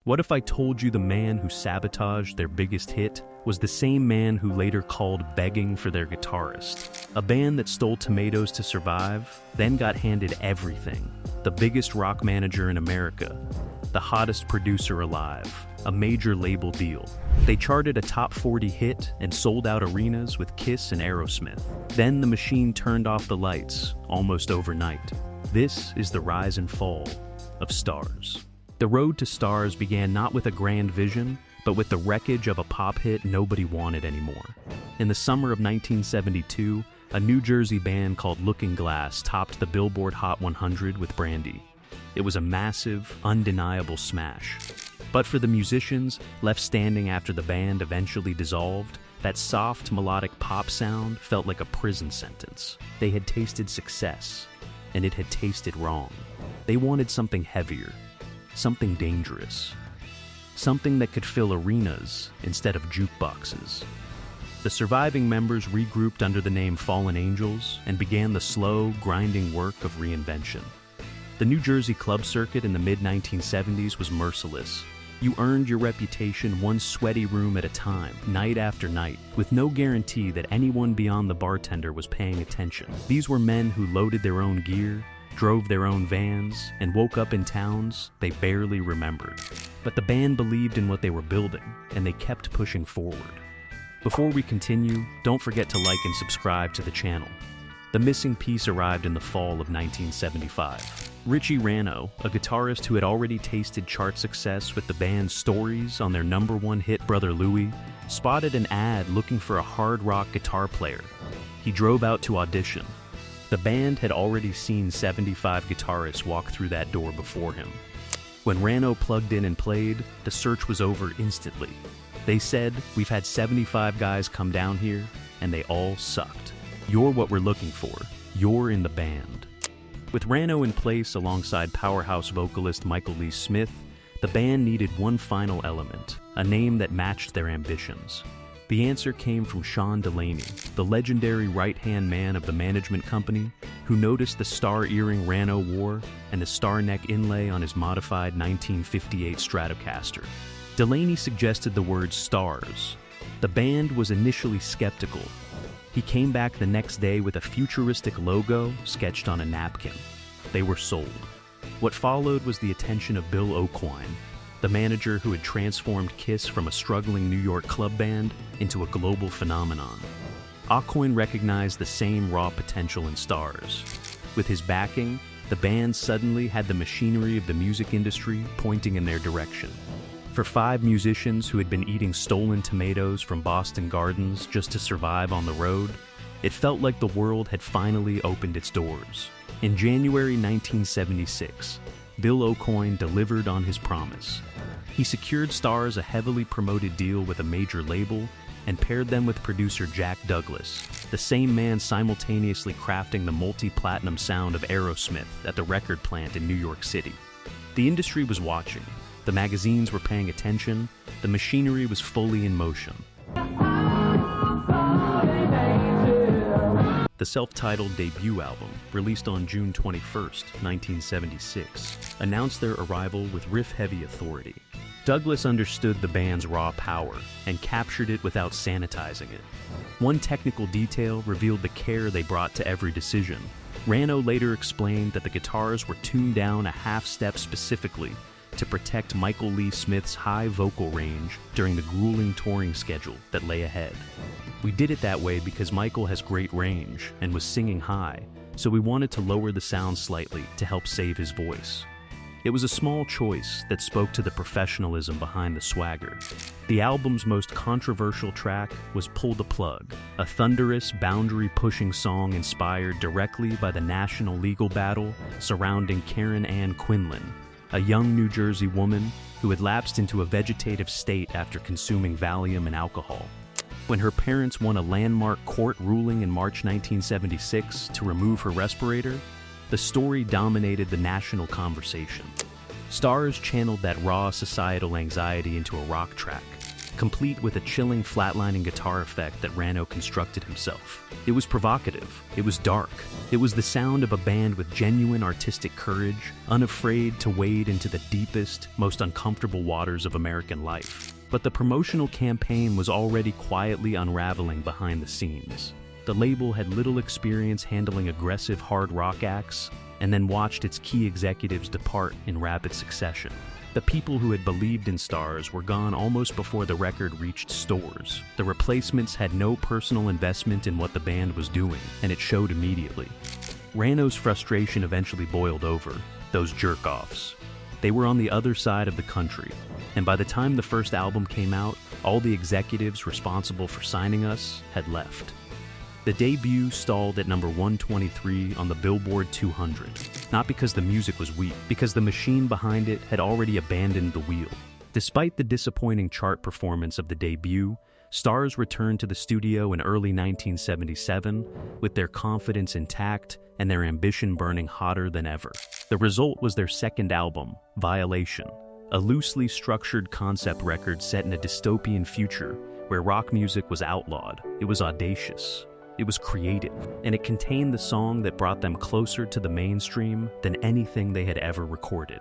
What if I told you the man who sabotaged their biggest hit was the same man who later called begging for their guitarist? A band that stole tomatoes to survive, then got handed everything. The biggest rock manager in America, the hottest producer alive, a major label deal. They charted a top 40 hit and sold out arenas with KISS and Aerosmith. Then the machine turned off the lights, almost overnight. This is the rise and fall of Starz. The road to Starz began not with a grand vision, but with the wreckage of a pop hit nobody wanted anymore. In the summer of 1972, a New Jersey band called Looking Glass topped the Billboard Hot 100 with Brandy. It was a massive, undeniable smash. But for the musicians left standing after the band eventually dissolved, that soft, melodic pop sound felt like a prison sentence. They had tasted success, and it had tasted wrong. They wanted something heavier, something dangerous, something that could fill arenas instead of jukeboxes. The surviving members regrouped under the name Fallen Angels and began the slow, grinding work of reinvention. The New Jersey club circuit in the mid-1970s was merciless. You earned your reputation one sweaty room at a time, night after night, with no guarantee that anyone beyond the bartender was paying attention. These were men who loaded their own gear, drove their own vans, and woke up in towns they barely remembered. But the band believed in what they were building, and they kept pushing forward. Before we continue, don't forget to like and subscribe to the channel. The missing piece arrived in the fall of 1975. Richie Rano, a guitarist who had already tasted chart success with the band's Stories on their #1 hit Brother Louie, spotted an ad looking for a hard rock guitar player. He drove out to audition. The band had already seen 75 guitarists walk through that door before him. When Rano plugged in and played, the search was over instantly. They said, "We've had 75 guys come down here, and they all sucked. You're what we're looking for. You're in the band." With Rano in place alongside powerhouse vocalist Michael Lee Smith, the band needed one final element, a name that matched their ambitions. The answer came from Sean Delaney, the legendary right-hand man of the management company, who noticed the star earring Rano wore and the star neck inlay on his modified 1958 Stratocaster. Delaney suggested the word Starz. The band was initially skeptical. He came back the next day with a futuristic logo sketched on a napkin. They were sold. What followed was the attention of Bill Aucoin, the manager who had transformed KISS from a struggling New York club band into a global phenomenon. Aucoin recognized the same raw potential in Starz. With his backing, the band suddenly had the machinery of the music industry pointing in their direction. For 5 musicians who had been eating stolen tomatoes from Boston Gardens just to survive on the road, it felt like the world had finally opened its doors. In January 1976, Bill Aucoin delivered on his promise. He secured Starz a heavily promoted deal with a major label and paired them with producer Jack Douglas, the same man simultaneously crafting the multi-platinum sound of Aerosmith at the record plant in New York City. The industry was watching. The magazines were paying attention. The machinery was fully in motion. The self-titled debut album, released on June 21, 1976, announced their arrival with riff-heavy authority. Douglas understood the band's raw power and captured it without sanitizing it. One technical detail revealed the care they brought to every decision. Rano later explained that the guitars were tuned down a half-step specifically to protect Michael Lee Smith's high vocal range during the grueling touring schedule that lay ahead. "We did it that way because Michael has great range and was singing high, so we wanted to lower the sound slightly to help save his voice." It was a small choice that spoke to the professionalism behind the swagger. The album's most controversial track was Pull the Plug, a thunderous, boundary-pushing song inspired directly by the national legal battle surrounding Karen Ann Quinlan, a young New Jersey woman who had lapsed into a vegetative state after consuming Valium and alcohol. When her parents won a landmark court ruling in March 1976 to remove her respirator, the story dominated the national conversation. Starz channeled that raw societal anxiety into a rock track. complete with a chilling flatlining guitar effect that Rano constructed himself. It was provocative, it was dark, it was the sound of a band with genuine artistic courage, unafraid to wade into the deepest, most uncomfortable waters of American life. But the promotional campaign was already quietly unraveling behind the scenes. The label had little experience handling aggressive hard rock acts, and then watched its key executives depart in rapid succession. The people who had believed in Starz were gone almost before the record reached stores. The replacements had no personal investment in what the band was doing, and it showed immediately. Rano's frustration eventually boiled over. Those jerk-offs. They were on the other side of the country, and by the time the first album came out, all the executives responsible for signing us had left. The debut stalled at number 123 on the Billboard 200, not because the music was weak, because the machine behind it had already abandoned the wheel. Despite the disappointing chart performance of the debut, Starz returned to the studio in early 1977 with their confidence intact and their ambition burning hotter than ever. The result was their second album, Violation, a loosely structured concept record set in a dystopian future where rock music was outlawed. It was audacious. It was creative, and it contained the song that brought them closer to the mainstream than anything they had ever recorded.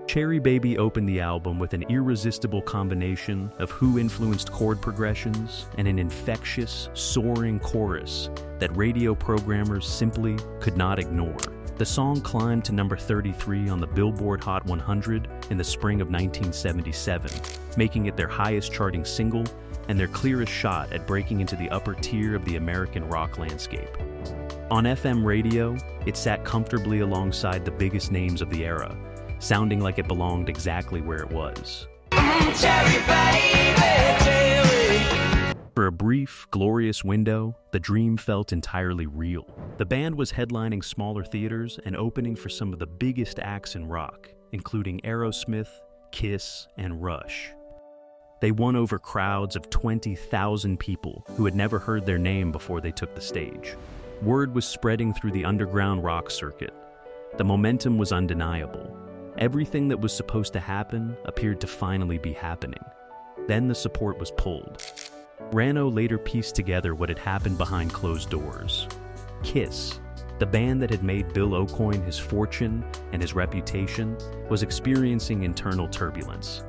Cherry Baby opened the album with an irresistible combination of who-influenced chord progressions and an infectious, soaring chorus that radio programmers simply could not ignore. The song climbed to number 33 on the Billboard Hot 100 in the spring of 1977, making it their highest charting single and their clearest shot at breaking into the upper tier of the American rock landscape. On FM radio, it sat comfortably alongside the biggest names of the era, sounding like it belonged exactly where it was. Cherry baby, cherry. For a brief, glorious window, the dream felt entirely real. The band was headlining smaller theaters and opening for some of the biggest acts in rock, including Aerosmith, KISS, and Rush. They won over crowds of 20,000 people who had never heard their name before they took the stage. Word was spreading through the underground rock circuit. The momentum was undeniable. Everything that was supposed to happen appeared to finally be happening. Then the support was pulled. Rano later pieced together what had happened behind closed doors. KISS, the band that had made Bill Aucoin his fortune and his reputation, was experiencing internal turbulence.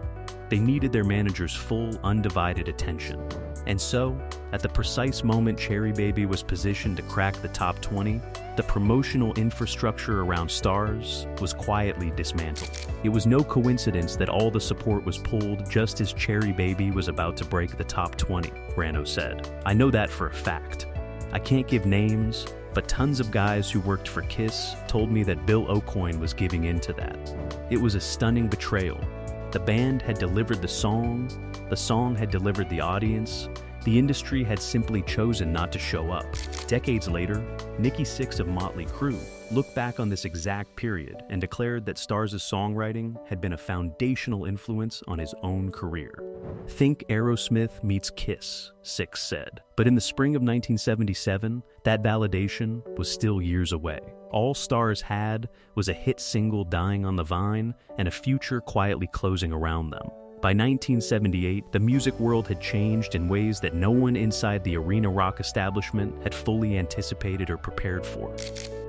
They needed their manager's full, undivided attention. And so, at the precise moment Cherry Baby was positioned to crack the top 20, the promotional infrastructure around Starz was quietly dismantled. It was no coincidence that all the support was pulled just as Cherry Baby was about to break the top 20, Rano said. I know that for a fact. I can't give names, but tons of guys who worked for KISS told me that Bill Aucoin was giving in to that. It was a stunning betrayal. The band had delivered the song had delivered the audience, the industry had simply chosen not to show up. Decades later, Nikki Sixx of Motley Crue looked back on this exact period and declared that Starz' songwriting had been a foundational influence on his own career. Think Aerosmith meets KISS, Sixx said. But in the spring of 1977, that validation was still years away. All Starz had was a hit single dying on the vine and a future quietly closing around them. By 1978, the music world had changed in ways that no one inside the arena rock establishment had fully anticipated or prepared for.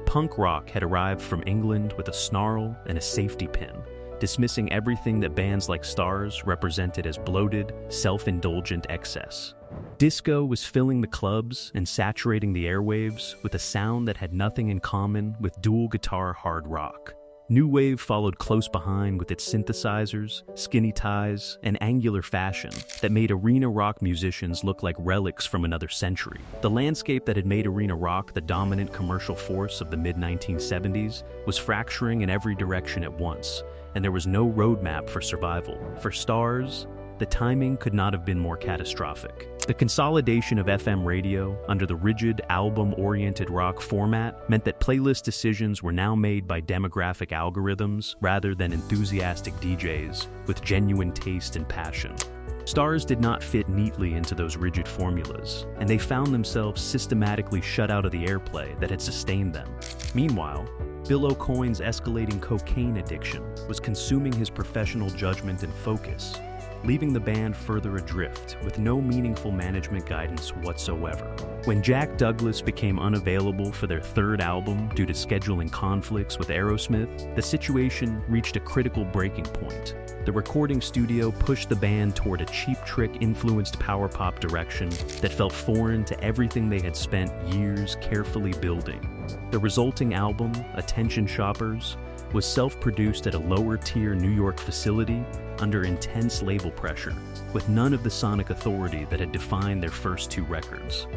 Punk rock had arrived from England with a snarl and a safety pin, dismissing everything that bands like Starz represented as bloated, self-indulgent excess. Disco was filling the clubs and saturating the airwaves with a sound that had nothing in common with dual guitar hard rock. New Wave followed close behind with its synthesizers, skinny ties, and angular fashion that made arena rock musicians look like relics from another century. The landscape that had made arena rock the dominant commercial force of the mid-1970s was fracturing in every direction at once, and there was no roadmap for survival. For Starz, the timing could not have been more catastrophic. The consolidation of FM radio under the rigid, album-oriented rock format meant that playlist decisions were now made by demographic algorithms rather than enthusiastic DJs with genuine taste and passion. Starz did not fit neatly into those rigid formulas, and they found themselves systematically shut out of the airplay that had sustained them. Meanwhile, Bill Aucoin's escalating cocaine addiction was consuming his professional judgment and focus. leaving the band further adrift with no meaningful management guidance whatsoever. When Jack Douglas became unavailable for their third album due to scheduling conflicts with Aerosmith, the situation reached a critical breaking point. The recording studio pushed the band toward a Cheap Trick-influenced power pop direction that felt foreign to everything they had spent years carefully building. The resulting album, Attention Shoppers, was self-produced at a lower-tier New York facility under intense label pressure, with none of the sonic authority that had defined their first two records.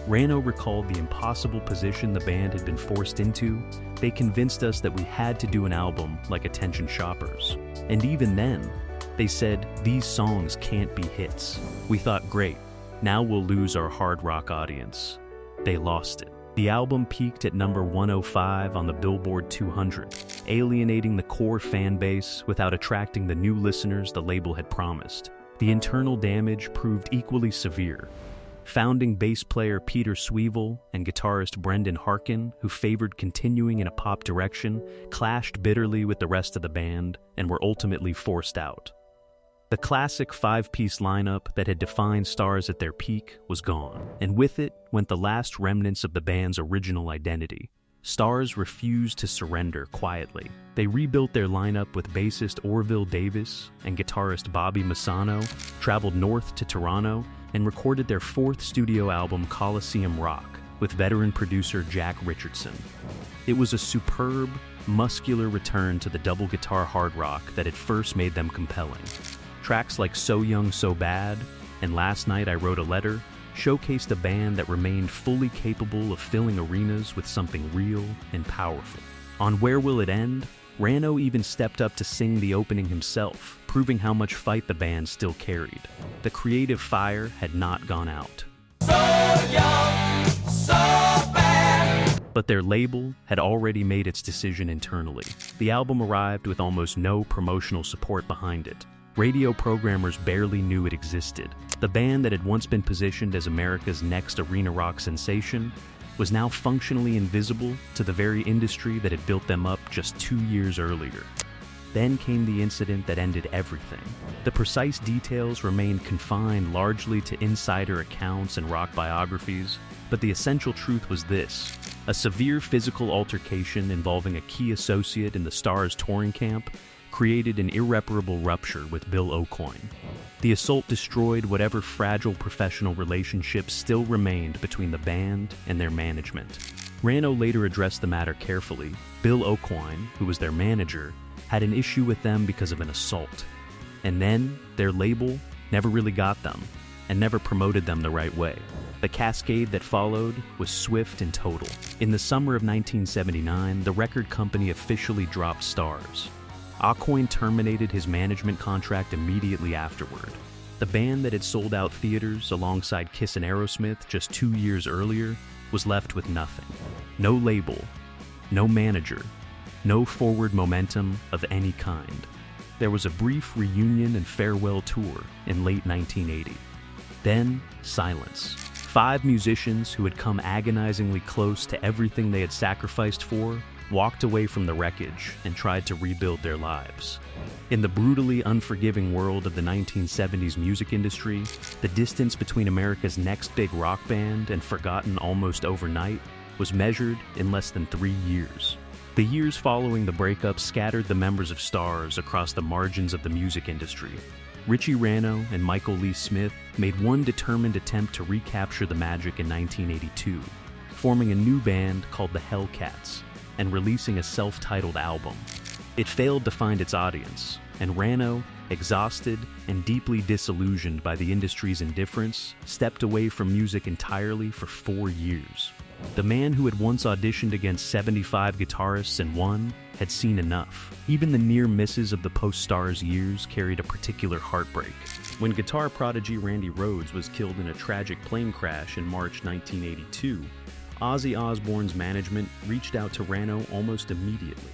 Rano recalled the impossible position the band had been forced into. They convinced us that we had to do an album like Attention Shoppers. And even then, they said, these songs can't be hits. We thought, great, now we'll lose our hard rock audience. They lost it. The album peaked at number 105 on the Billboard 200, alienating the core fan base without attracting the new listeners the label had promised. The internal damage proved equally severe. Founding bass player Peter Sweevil and guitarist Brendan Harkin, who favored continuing in a pop direction, clashed bitterly with the rest of the band and were ultimately forced out. The classic five-piece lineup that had defined Starz at their peak was gone, and with it went the last remnants of the band's original identity. Starz refused to surrender quietly. They rebuilt their lineup with bassist Orville Davis and guitarist Bobby Massano, traveled north to Toronto, and recorded their fourth studio album Coliseum Rock with veteran producer Jack Richardson. It was a superb, muscular return to the double guitar hard rock that had first made them compelling. Tracks like So Young, So Bad and Last Night I Wrote a Letter showcased a band that remained fully capable of filling arenas with something real and powerful. On Where Will It End, Rano even stepped up to sing the opening himself, proving how much fight the band still carried. The creative fire had not gone out. So young, so bad. But their label had already made its decision internally. The album arrived with almost no promotional support behind it. Radio programmers barely knew it existed. The band that had once been positioned as America's next arena rock sensation was now functionally invisible to the very industry that had built them up just 2 years earlier. Then came the incident that ended everything. The precise details remained confined largely to insider accounts and rock biographies, but the essential truth was this: a severe physical altercation involving a key associate in the Starz touring camp created an irreparable rupture with Bill Aucoin. The assault destroyed whatever fragile professional relationships still remained between the band and their management. Rano later addressed the matter carefully. Bill Aucoin, who was their manager, had an issue with them because of an assault. And then, their label never really got them, and never promoted them the right way. The cascade that followed was swift and total. In the summer of 1979, the record company officially dropped Starz. Aucoin terminated his management contract immediately afterward. The band that had sold out theaters alongside KISS and Aerosmith just 2 years earlier was left with nothing. No label, no manager, no forward momentum of any kind. There was a brief reunion and farewell tour in late 1980. Then, silence. 5 musicians who had come agonizingly close to everything they had sacrificed for walked away from the wreckage and tried to rebuild their lives. In the brutally unforgiving world of the 1970s music industry, the distance between America's next big rock band and forgotten almost overnight was measured in less than 3 years. The years following the breakup scattered the members of Starz across the margins of the music industry. Richie Rano and Michael Lee Smith made one determined attempt to recapture the magic in 1982, forming a new band called the Hellcats and releasing a self-titled album. It failed to find its audience, and Rano, exhausted and deeply disillusioned by the industry's indifference, stepped away from music entirely for 4 years. The man who had once auditioned against 75 guitarists and won had seen enough. Even the near misses of the post-Starz years carried a particular heartbreak. When guitar prodigy Randy Rhoads was killed in a tragic plane crash in March 1982, Ozzy Osbourne's management reached out to Rano almost immediately.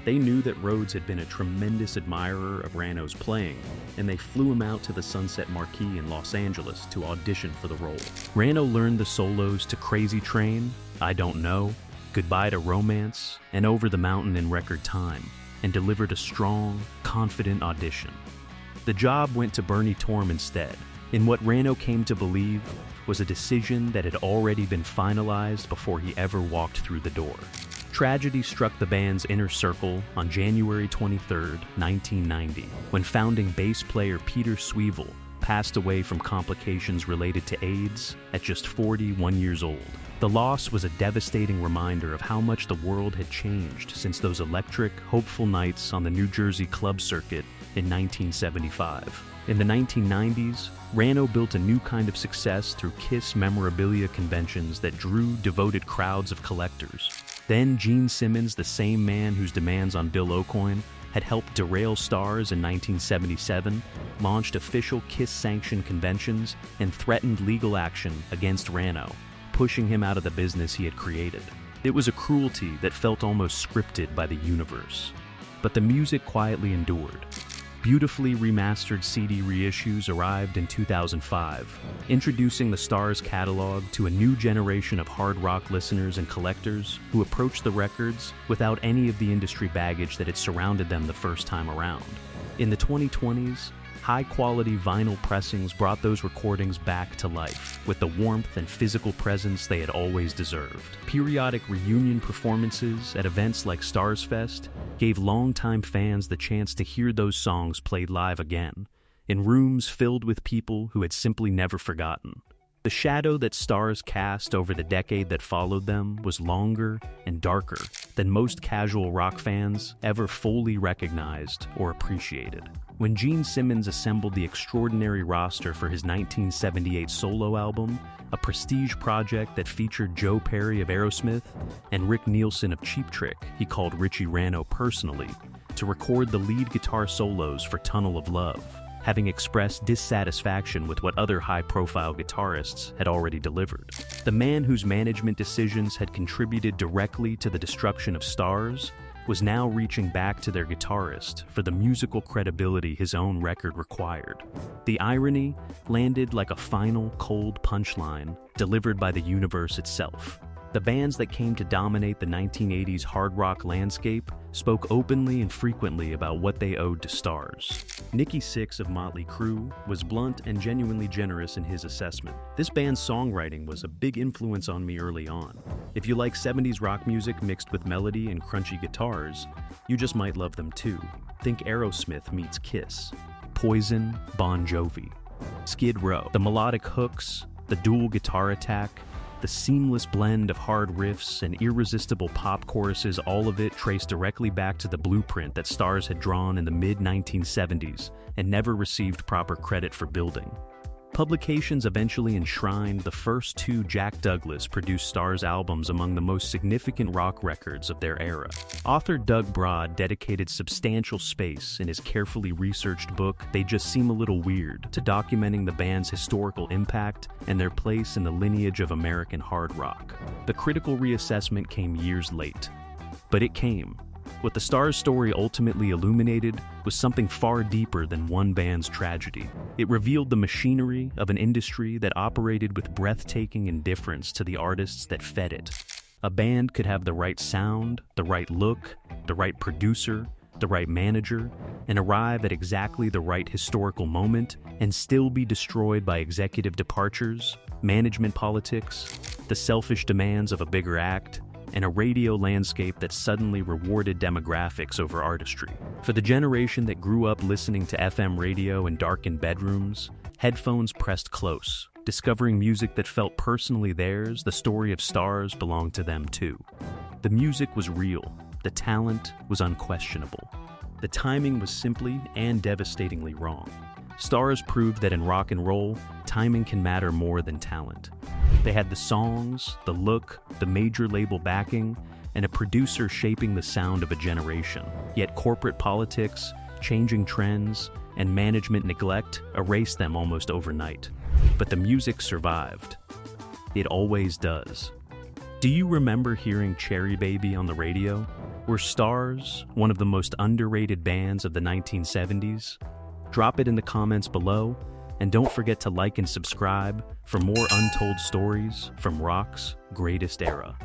They knew that Rhoads had been a tremendous admirer of Rano's playing, and they flew him out to the Sunset Marquee in Los Angeles to audition for the role. Rano learned the solos to Crazy Train, I Don't Know, Goodbye to Romance, and Over the Mountain in record time, and delivered a strong, confident audition. The job went to Bernie Torm instead, in what Rano came to believe was a decision that had already been finalized before he ever walked through the door. Tragedy struck the band's inner circle on January 23, 1990, when founding bass player Peter Sweevil passed away from complications related to AIDS at just 41 years old. The loss was a devastating reminder of how much the world had changed since those electric, hopeful nights on the New Jersey club circuit in 1975. In the 1990s, Rano built a new kind of success through KISS memorabilia conventions that drew devoted crowds of collectors. Then Gene Simmons, the same man whose demands on Bill Aucoin had helped derail Starz in 1977, launched official KISS-sanctioned conventions and threatened legal action against Rano, pushing him out of the business he had created. It was a cruelty that felt almost scripted by the universe. But the music quietly endured. Beautifully remastered CD reissues arrived in 2005, introducing the Starz catalog to a new generation of hard rock listeners and collectors who approached the records without any of the industry baggage that had surrounded them the first time around. In the 2020s, high-quality vinyl pressings brought those recordings back to life, with the warmth and physical presence they had always deserved. Periodic reunion performances at events like Starz Fest gave longtime fans the chance to hear those songs played live again, in rooms filled with people who had simply never forgotten. The shadow that Starz cast over the decade that followed them was longer and darker than most casual rock fans ever fully recognized or appreciated. When Gene Simmons assembled the extraordinary roster for his 1978 solo album, a prestige project that featured Joe Perry of Aerosmith and Rick Nielsen of Cheap Trick, he called Richie Rano personally, to record the lead guitar solos for Tunnel of Love, having expressed dissatisfaction with what other high-profile guitarists had already delivered. The man whose management decisions had contributed directly to the destruction of Starz was now reaching back to their guitarist for the musical credibility his own record required. The irony landed like a final, cold punchline delivered by the universe itself. The bands that came to dominate the 1980s hard rock landscape spoke openly and frequently about what they owed to Starz. Nikki Sixx of Motley Crue was blunt and genuinely generous in his assessment. This band's songwriting was a big influence on me early on. If you like 70s rock music mixed with melody and crunchy guitars, you just might love them too. Think Aerosmith meets KISS, Poison, Bon Jovi, Skid Row. The melodic hooks, the dual guitar attack, the seamless blend of hard riffs and irresistible pop choruses, all of it traced directly back to the blueprint that Starz had drawn in the mid-1970s and never received proper credit for building. Publications eventually enshrined the first two Jack Douglas-produced Starz albums among the most significant rock records of their era. Author Doug Broad dedicated substantial space in his carefully researched book, They Just Seem a Little Weird, to documenting the band's historical impact and their place in the lineage of American hard rock. The critical reassessment came years late, but it came. What the Starz story ultimately illuminated was something far deeper than one band's tragedy. It revealed the machinery of an industry that operated with breathtaking indifference to the artists that fed it. A band could have the right sound, the right look, the right producer, the right manager, and arrive at exactly the right historical moment and still be destroyed by executive departures, management politics, the selfish demands of a bigger act, and a radio landscape that suddenly rewarded demographics over artistry. For the generation that grew up listening to FM radio in darkened bedrooms, headphones pressed close. Discovering music that felt personally theirs, the story of Starz belonged to them too. The music was real. The talent was unquestionable. The timing was simply and devastatingly wrong. Starz proved that in rock and roll, timing can matter more than talent. They had the songs, the look, the major label backing, and a producer shaping the sound of a generation. Yet corporate politics, changing trends, and management neglect erased them almost overnight. But the music survived. It always does. Do you remember hearing Cherry Baby on the radio? Were Starz one of the most underrated bands of the 1970s? Drop it in the comments below, and don't forget to like and subscribe for more untold stories from rock's greatest era.